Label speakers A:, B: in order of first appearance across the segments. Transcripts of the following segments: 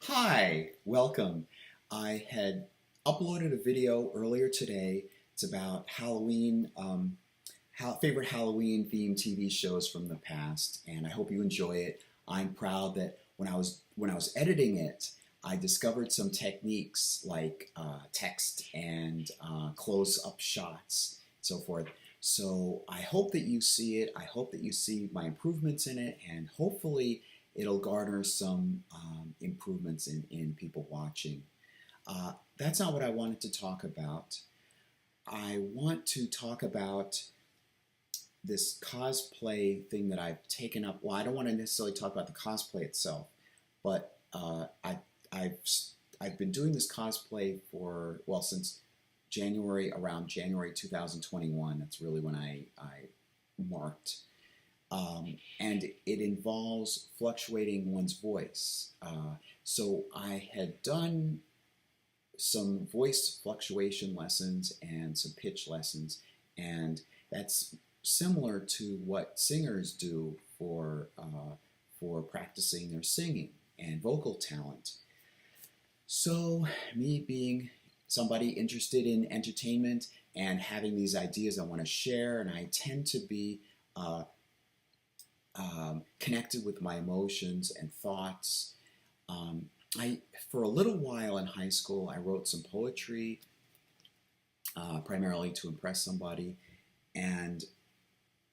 A: Hi, welcome. I had uploaded a video earlier today. It's about Halloween, favorite Halloween themed TV shows from the past, and I hope you enjoy it. I'm proud that when I was editing it, I discovered some techniques like text and close-up shots, and so forth. So I hope that you see it. I hope that you see my improvements in it, and hopefully it'll garner some improvements in people watching. That's not what I wanted to talk about. I want to talk about this cosplay thing that I've taken up. Well, I don't want to necessarily talk about the cosplay itself, but I've I've been doing this cosplay for since around January 2021. That's really when I marked and it involves fluctuating one's voice. So I had done some voice fluctuation lessons and some pitch lessons, and that's similar to what singers do for practicing their singing and vocal talent. So me being somebody interested in entertainment and having these ideas I want to share, and I tend to be uh, connected with my emotions and thoughts. Um, for a little while in high school, I wrote some poetry, primarily to impress somebody, and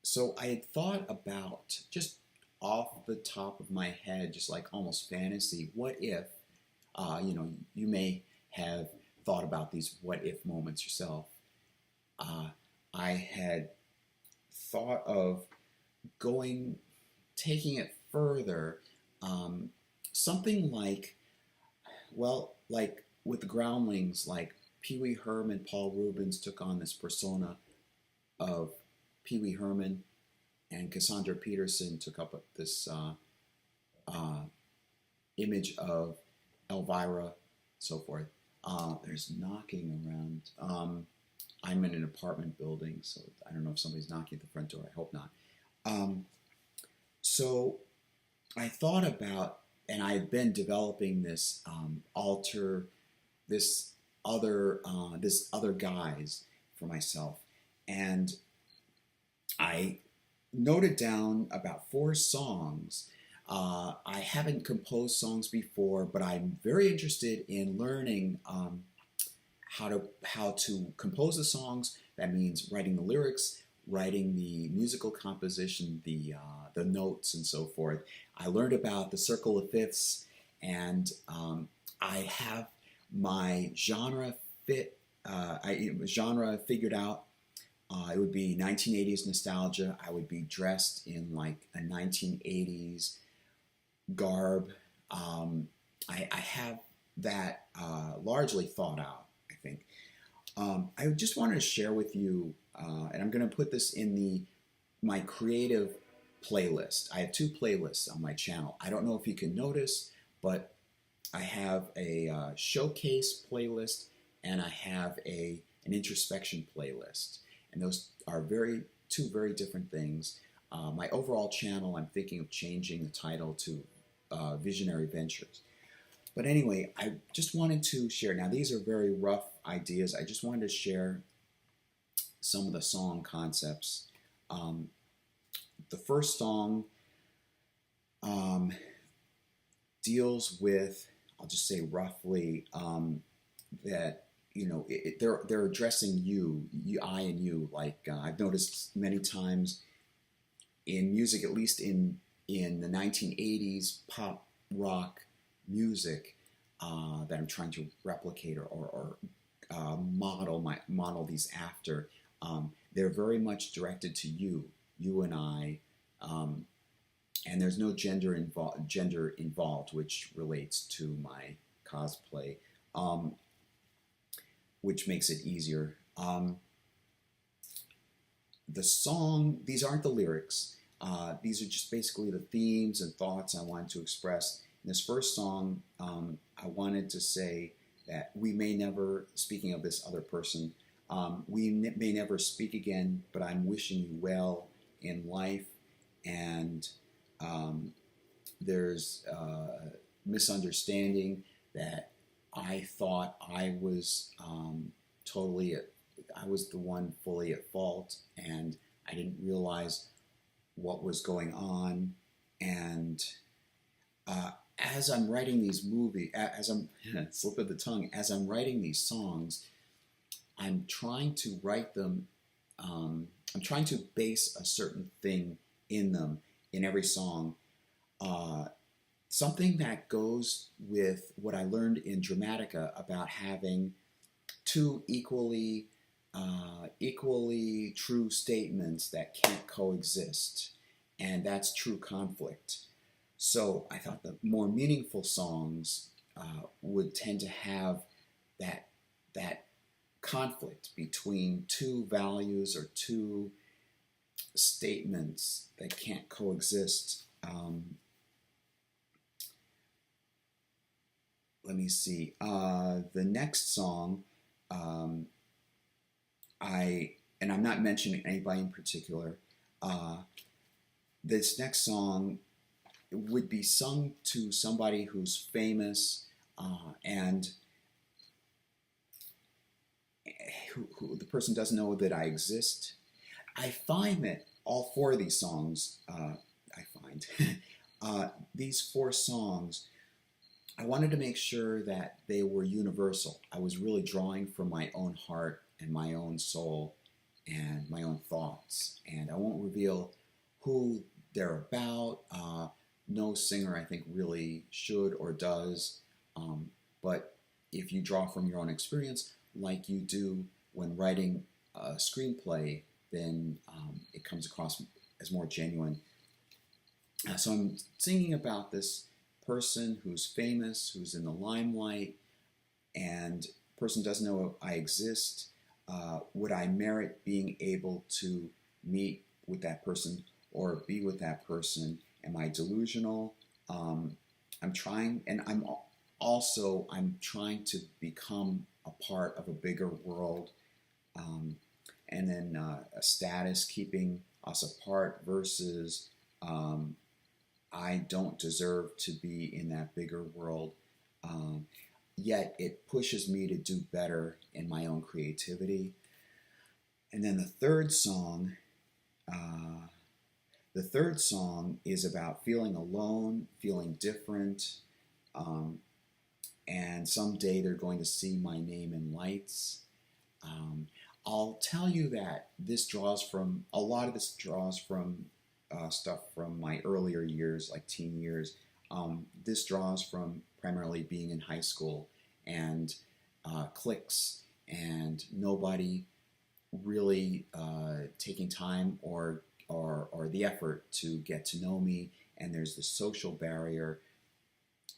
A: so I had thought about just off the top of my head, just like almost fantasy. What if, you may have thought about these what if moments yourself. Uh, I had thought of going taking it further, um, something like with the Groundlings, like Pee Wee Herman, Paul Rubens took on this persona of Pee Wee Herman, and Cassandra Peterson took up this uh, image of Elvira, so forth. There's knocking around. I'm in an apartment building, so I don't know if somebody's knocking at the front door. I hope not. Um, so I thought about, and I've been developing this this this other guise for myself, and I noted down about 4 songs. I haven't composed songs before, but I'm very interested in learning how to compose the songs. That means writing the lyrics, writing the musical composition, the notes, and so forth. I learned about the circle of fifths, and I have my genre figured out. It would be 1980s nostalgia. I would be dressed in like a 1980s garb. I have that largely thought out, I think. I just wanted to share with you, and I'm going to put this in my creative playlist. I have 2 playlists on my channel. I don't know if you can notice, but I have a showcase playlist and I have an introspection playlist, and those are 2 very different things. My overall channel, I'm thinking of changing the title to Visionary Ventures. But anyway, I just wanted to share. Now, these are very rough ideas. I just wanted to share some of the song concepts. Um, the first song um, deals with, I'll just say roughly, that they're addressing I and you. Like I've noticed many times in music, at least in the 1980s pop rock music that I'm trying to replicate or model these after. They're very much directed to you and I, and there's no gender involved, which relates to my cosplay, um, which makes it easier. The song, these aren't the lyrics. These are just basically the themes and thoughts I wanted to express. In this first song, I wanted to say that we may never, speaking of this other person, may never speak again, but I'm wishing you well in life. And um, there's misunderstanding that I thought I was totally, I was the one fully at fault, and I didn't realize what was going on. And uh, as I'm writing these movies, as I'm slip of the tongue, as I'm writing these songs, I'm trying to write them. I'm trying to base a certain thing in them in every song. Uh, Something that goes with what I learned in Dramatica about having two equally true statements that can't coexist, and that's true conflict. So I thought the more meaningful songs would tend to have that that conflict between two values or two statements that can't coexist. Let me see. The next song, um, and I'm not mentioning anybody in particular. Uh, this next song would be sung to somebody who's famous and who the person doesn't know that I exist. I find that all four of these songs, I find these four songs, I wanted to make sure that they were universal. I was really drawing from my own heart and my own soul and my own thoughts. And I won't reveal who they're about. No singer, I think, really should or does. But if you draw from your own experience, like you do when writing a screenplay, then it comes across as more genuine. So I'm singing about this person who's famous, who's in the limelight, and the person doesn't know I exist. Would I merit being able to meet with that person or be with that person? Am I delusional? I'm trying, and I'm trying to become a part of a bigger world, and then a status keeping us apart versus I don't deserve to be in that bigger world. Yet it pushes me to do better in my own creativity. And then the third song is about feeling alone, feeling different, and someday they're going to see my name in lights. I'll tell you that a lot of this draws from stuff from my earlier years, like teen years. This draws from primarily being in high school and cliques and nobody really taking time or the effort to get to know me. And there's the social barrier,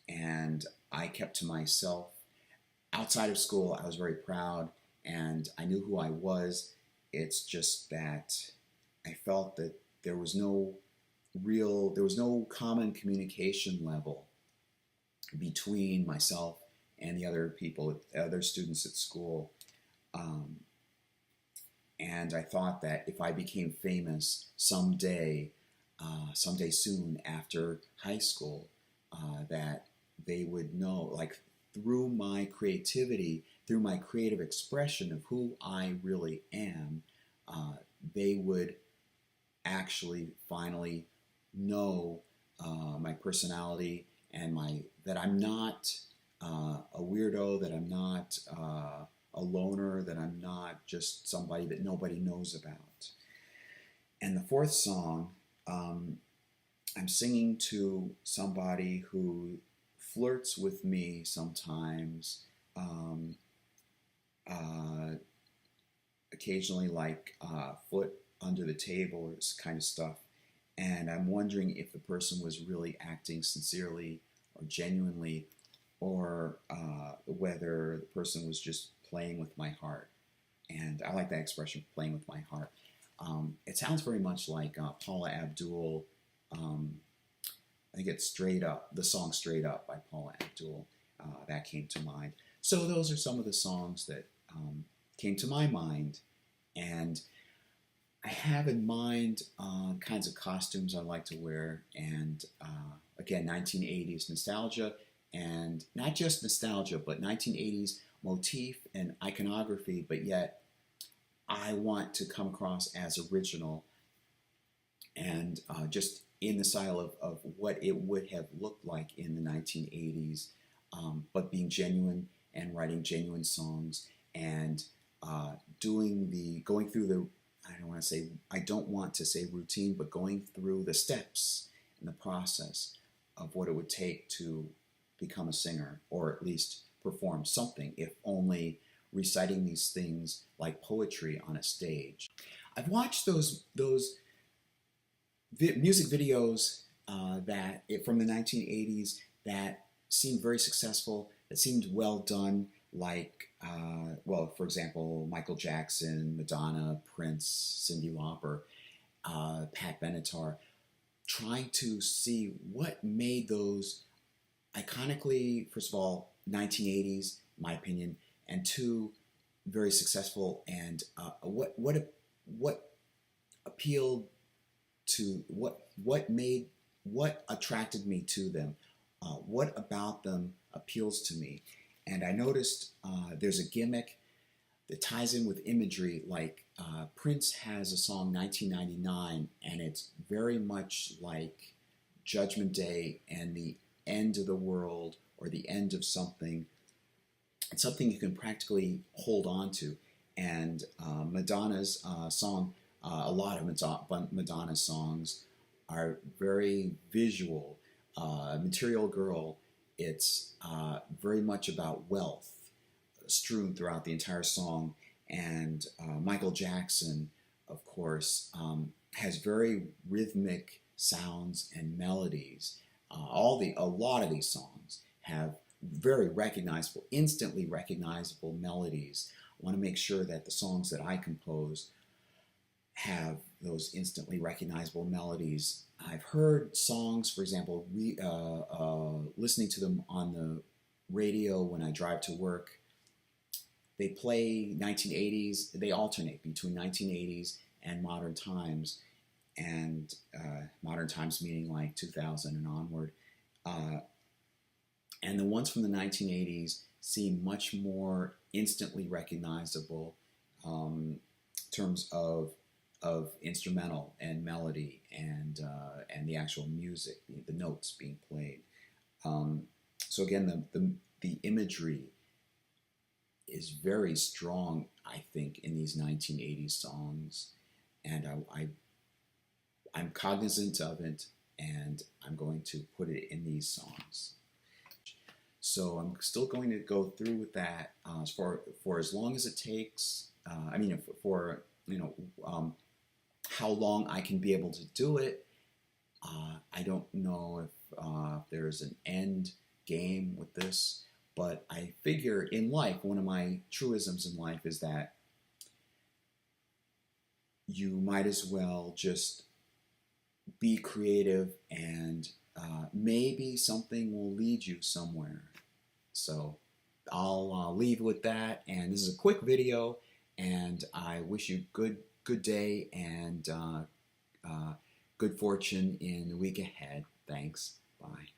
A: and I kept to myself. Outside of school, I was very proud and I knew who I was. It's just that I felt that there was no common communication level between myself and the other people, other students at school. And I thought that if I became famous someday soon after high school, that they would know, like through my creativity, through my creative expression of who I really am, they would actually finally know my personality and that I'm not a weirdo, that I'm not a loner, that I'm not just somebody that nobody knows about. And the fourth song, I'm singing to somebody who flirts with me sometimes, occasionally like foot under the table or this kind of stuff. And I'm wondering if the person was really acting sincerely or genuinely, or whether the person was just playing with my heart. And I like that expression, playing with my heart. It sounds very much like Paula Abdul. I think it's Straight Up, the song Straight Up by Paula Abdul. That came to mind. So those are some of the songs that came to my mind. And I have in mind kinds of costumes I like to wear. And again, 1980s nostalgia. and not just nostalgia, but 1980s motif and iconography, but yet I want to come across as original and just in the style of what it would have looked like in the 1980s, but being genuine and writing genuine songs and going through the, I don't want to say routine, but going through the steps and the process of what it would take to become a singer, or at least perform something, if only reciting these things like poetry on a stage. I've watched those music videos from the 1980s that seemed very successful, that seemed well done, like, for example, Michael Jackson, Madonna, Prince, Cyndi Lauper, Pat Benatar, trying to see what made those iconically, first of all, 1980s, in my opinion, and two, very successful, and what appealed to what attracted me to them, what about them appeals to me. And I noticed there's a gimmick that ties in with imagery, like Prince has a song 1999, and it's very much like Judgment Day and the end of the world or the end of something. It's something you can practically hold on to. And Madonna's song, a lot of Madonna's songs are very visual. Material Girl, it's very much about wealth strewn throughout the entire song. And Michael Jackson, of course, has very rhythmic sounds and melodies. A lot of these songs have very recognizable, instantly recognizable melodies. I want to make sure that the songs that I compose have those instantly recognizable melodies. I've heard songs, for example, listening to them on the radio when I drive to work. They play 1980s, they alternate between 1980s and modern times, and modern times meaning like 2000 and onward. And the ones from the 1980s seem much more instantly recognizable in terms of instrumental and melody and the actual music, the notes being played. So again, the imagery is very strong, I think, in these 1980s songs, and I'm cognizant of it, and I'm going to put it in these songs. So I'm still going to go through with that for as long as it takes. For how long I can be able to do it. I don't know if there's an end game with this, but I figure in life, one of my truisms in life is that you might as well just be creative, and maybe something will lead you somewhere. So I'll leave with that, and this is a quick video, and I wish you good day and good fortune in the week ahead. Thanks. Bye.